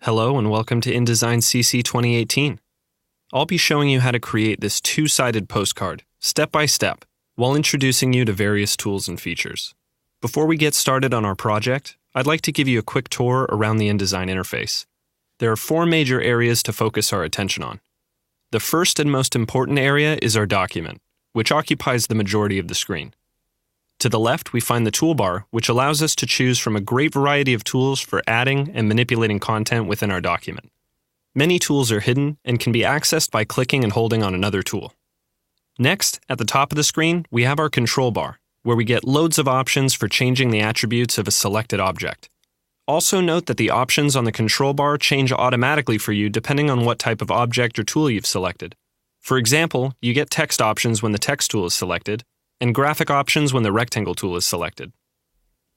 Hello and welcome to InDesign CC 2018. I'll be showing you how to create this two-sided postcard, step by step, while introducing you to various tools and features. Before we get started on our project, I'd like to give you a quick tour around the InDesign interface. There are four major areas to focus our attention on. The first and most important area is our document, which occupies the majority of the screen. To the left, we find the toolbar, which allows us to choose from a great variety of tools for adding and manipulating content within our document. Many tools are hidden and can be accessed by clicking and holding on another tool. Next, at the top of the screen, we have our control bar, where we get loads of options for changing the attributes of a selected object. Also note that the options on the control bar change automatically for you depending on what type of object or tool you've selected. For example, you get text options when the text tool is selected, and graphic options when the rectangle tool is selected.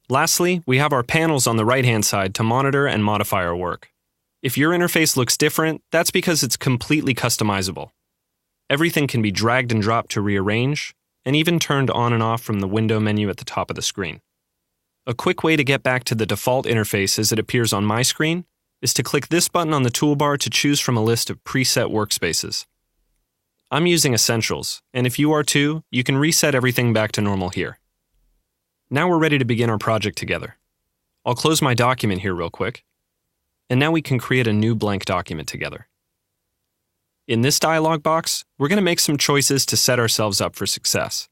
Lastly, we have our panels on the right-hand side to monitor and modify our work. If your interface looks different, that's because it's completely customizable. Everything can be dragged and dropped to rearrange, and even turned on and off from the window menu at the top of the screen. A quick way to get back to the default interface as it appears on my screen is to click this button on the toolbar to choose from a list of preset workspaces. I'm using Essentials, and if you are too, you can reset everything back to normal here. Now we're ready to begin our project together. I'll close my document here real quick, and now we can create a new blank document together. In this dialog box, we're going to make some choices to set ourselves up for success.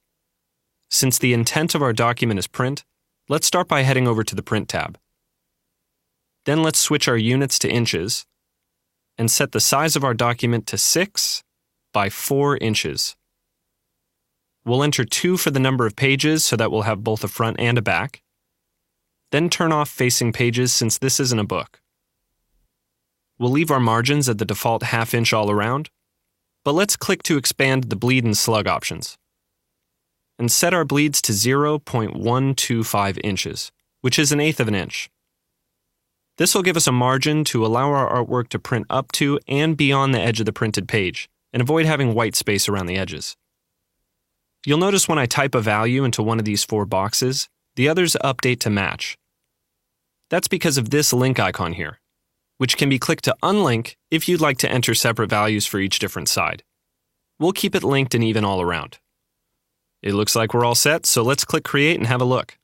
Since the intent of our document is print, let's start by heading over to the Print tab. Then let's switch our units to inches, and set the size of our document to 6 by 4 inches. We'll enter 2 for the number of pages so that we'll have both a front and a back. Then turn off facing pages since this isn't a book. We'll leave our margins at the default 1/2 inch all around, but let's click to expand the bleed and slug options. And set our bleeds to 0.125 inches, which is 1/8 of an inch. This will give us a margin to allow our artwork to print up to and beyond the edge of the printed page, and avoid having white space around the edges. You'll notice when I type a value into one of these 4 boxes, the others update to match. That's because of this link icon here, which can be clicked to unlink if you'd like to enter separate values for each different side. We'll keep it linked and even all around. It looks like we're all set, so let's click Create and have a look.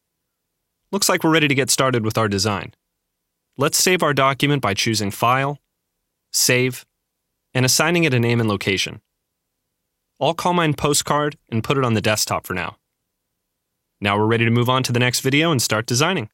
Looks like we're ready to get started with our design. Let's save our document by choosing File, Save, and assigning it a name and location. I'll call mine Postcard and put it on the desktop for now. Now we're ready to move on to the next video and start designing.